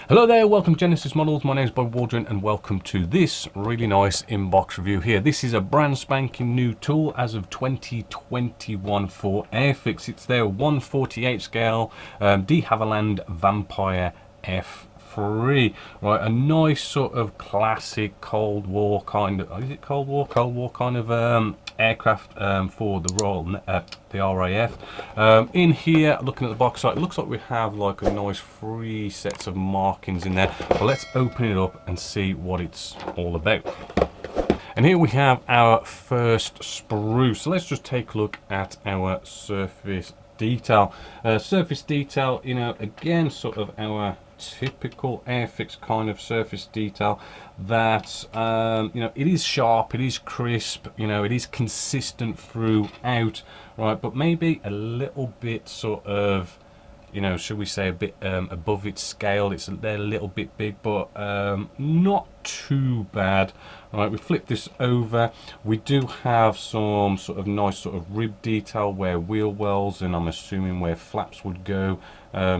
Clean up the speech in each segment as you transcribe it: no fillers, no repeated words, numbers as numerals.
Hello there, welcome to Genesis Models. My name is Bob Waldron and welcome to this really nice inbox review here. This is a brand spanking new tool as of 2021 for Airfix. It's their 1/48 scale de Havilland Vampire F.3. Right, a nice sort of classic Cold War kind of, is it Cold War? Cold War kind of aircraft for the Royal, the RAF. In here, looking at the box art, it looks like we have like a nice 3 sets of markings in there. But let's open it up and see what it's all about. And here we have our first sprue. So let's just take a look at our surface detail. Surface detail, you know, again, sort of our typical Airfix kind of surface detail that you know, it is sharp, it is crisp, you know, it is consistent throughout, right, but maybe a little bit sort of, you know, should we say a bit above its scale. They're a little bit big, but not too bad. Right, we flip this over. We do have some sort of nice sort of rib detail where wheel wells and I'm assuming where flaps would go,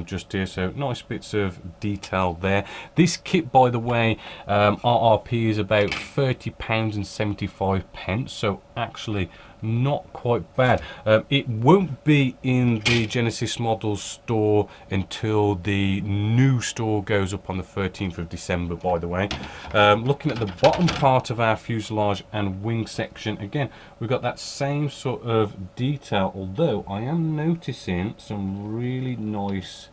just here. So nice bits of detail there. This kit, by the way, RRP is about £30.75. So actually not quite bad. It won't be in the Genesis Models store until the new store goes up on the 13th of December, by the way. Looking at the bottom part of our fuselage and wing section, again, we've got that same sort of detail, although I am noticing some really nice,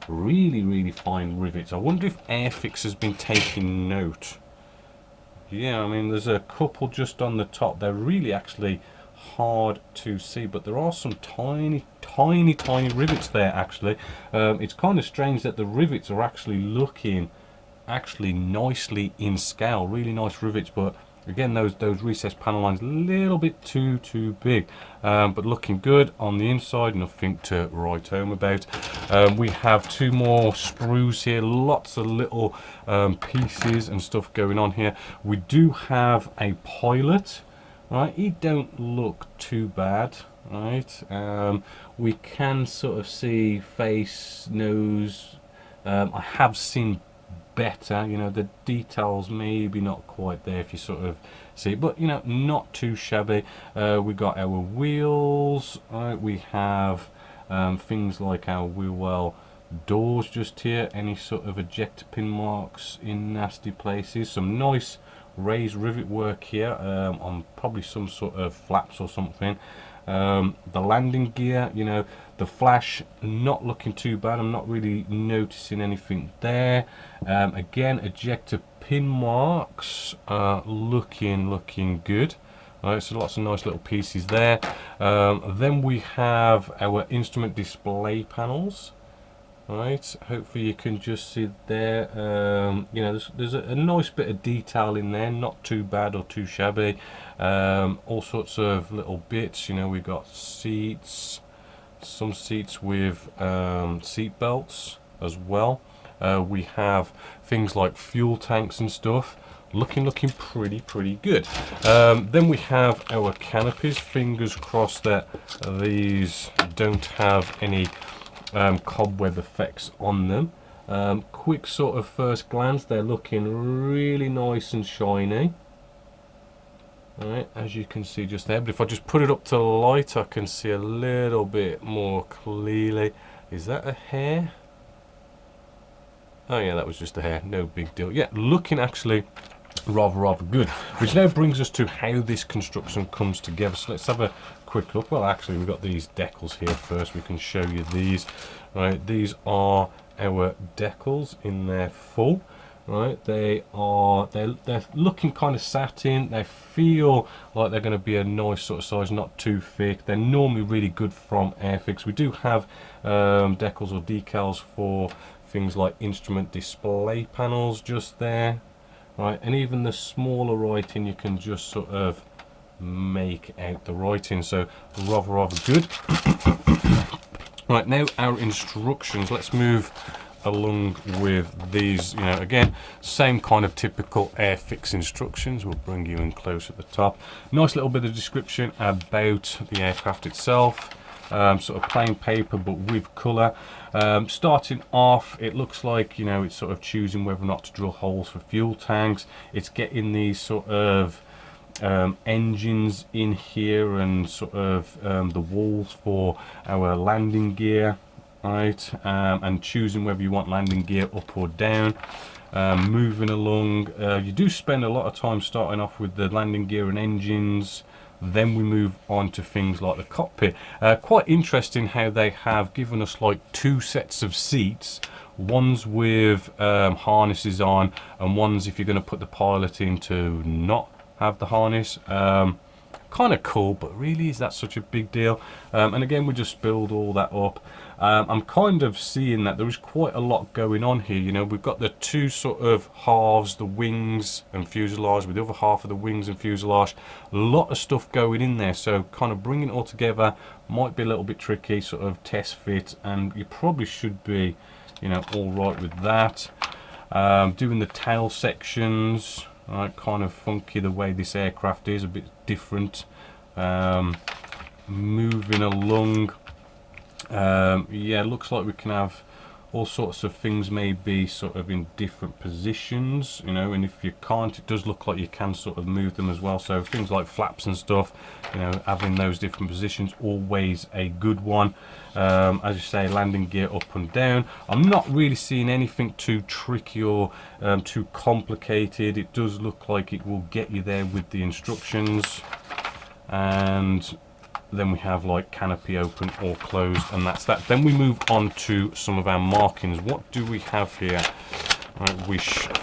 really fine rivets. I wonder if Airfix has been taking note. Yeah, I mean, there's a couple just on the top. They're really actually hard to see, but there are some tiny rivets there actually. It's kind of strange that the rivets are actually looking nicely in scale, really nice rivets, but again, those recessed panel lines a little bit too big, but looking good on the inside. Nothing to write home about. We have 2 more sprues here, lots of little pieces and stuff going on here. We do have a pilot. Right, he don't look too bad, right? We can sort of see face, nose. I have seen better, you know, the details maybe not quite there if you sort of see, but you know, not too shabby. We got our wheels, right? We have things like our wheel well doors just here, any sort of ejector pin marks in nasty places, some nice raised rivet work here on probably some sort of flaps or something. The landing gear, you know, the flash not looking too bad. I'm not really noticing anything there. Again, ejector pin marks looking good. Alright, so lots of nice little pieces there. Then we have our instrument display panels. Right, hopefully you can just see there, you know, there's a nice bit of detail in there, not too bad or too shabby. All sorts of little bits, you know, we've got seats, some seats with seat belts as well. We have things like fuel tanks and stuff, looking pretty good. Then we have our canopies. Fingers crossed that these don't have any cobweb effects on them. Quick sort of first glance, they're looking really nice and shiny. Alright, as you can see just there, but if I just put it up to the light, I can see a little bit more clearly. Is that a hair? Oh yeah, that was just a hair, no big deal. Yeah, looking actually rather good, which now brings us to how this construction comes together. So let's have a quick look. Well, actually, we've got these decals here first. We can show you these. Right, these are our decals in their full. Right, they're looking kind of satin. They feel like they're going to be a nice sort of size, not too thick. They're normally really good from Airfix. We do have decals or decals for things like instrument display panels just there. Right, and even the smaller writing, you can just sort of make out the writing, so rather good. Right, now our instructions. Let's move along with these. You know, again, same kind of typical Airfix instructions. We'll bring you in close at the top. Nice little bit of description about the aircraft itself. sort of plain paper but with colour. Starting off, it looks like, you know, it's sort of choosing whether or not to drill holes for fuel tanks. It's getting these sort of engines in here and sort of the walls for our landing gear, right, and choosing whether you want landing gear up or down. Moving along, you do spend a lot of time starting off with the landing gear and engines. Then we move on to things like the cockpit. Quite interesting how they have given us like 2 sets of seats, ones with harnesses on and ones if you're going to put the pilot in to not have the harness. Kind of cool, but really, is that such a big deal? And again, we just build all that up. I'm kind of seeing that there is quite a lot going on here. You know, we've got the 2 sort of halves, the wings and fuselage, with the other half of the wings and fuselage. A lot of stuff going in there, so kind of bringing it all together might be a little bit tricky, sort of test fit, and you probably should be, you know, all right with that. Doing the tail sections. Right, kind of funky the way this aircraft is, a bit different. Moving along, yeah, looks like we can have all sorts of things maybe sort of in different positions, you know, and if you can't, it does look like you can sort of move them as well. So things like flaps and stuff, you know, having those different positions, always a good one. As you say, landing gear up and down. I'm not really seeing anything too tricky or too complicated. It does look like it will get you there with the instructions. And then we have like canopy open or closed, and that's that. Then we move on to some of our markings. What do we have here? Right, I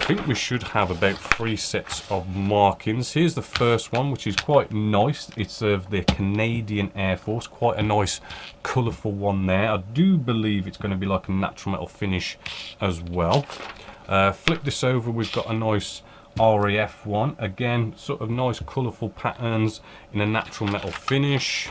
think we should have about 3 sets of markings. Here's the first one, which is quite nice. It's of the Canadian Air Force. Quite a nice colourful one there. I do believe it's going to be like a natural metal finish as well. Flip this over, we've got a nice RAF one, again sort of nice colourful patterns in a natural metal finish.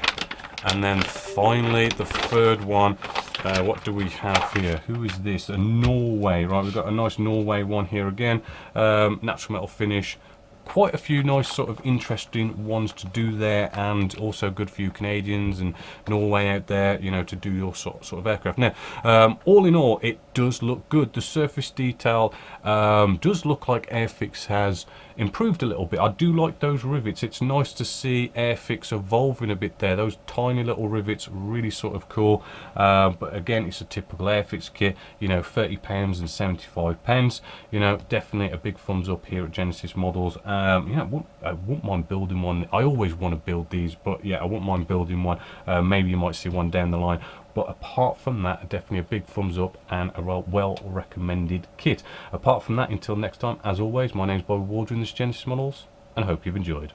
And then finally the third one, what do we have here? Who is this? A Norway, right? We've got a nice Norway one here again, natural metal finish. Quite a few nice sort of interesting ones to do there, and also good for you Canadians and Norway out there, you know, to do your sort of aircraft. Now, all in all, it does look good. The surface detail does look like Airfix has improved a little bit. I do like those rivets. It's nice to see Airfix evolving a bit there. Those tiny little rivets, really sort of cool. But again, it's a typical Airfix kit, you know, £30 and 75p. You know, definitely a big thumbs up here at Genesis Models. You know, I wouldn't mind building one. I always want to build these, but yeah, I wouldn't mind building one. Maybe you might see one down the line. But apart from that, definitely a big thumbs up and a well recommended kit. Apart from that, until next time, as always, my name's Bobby Waldron, this is Genesis Models, and I hope you've enjoyed.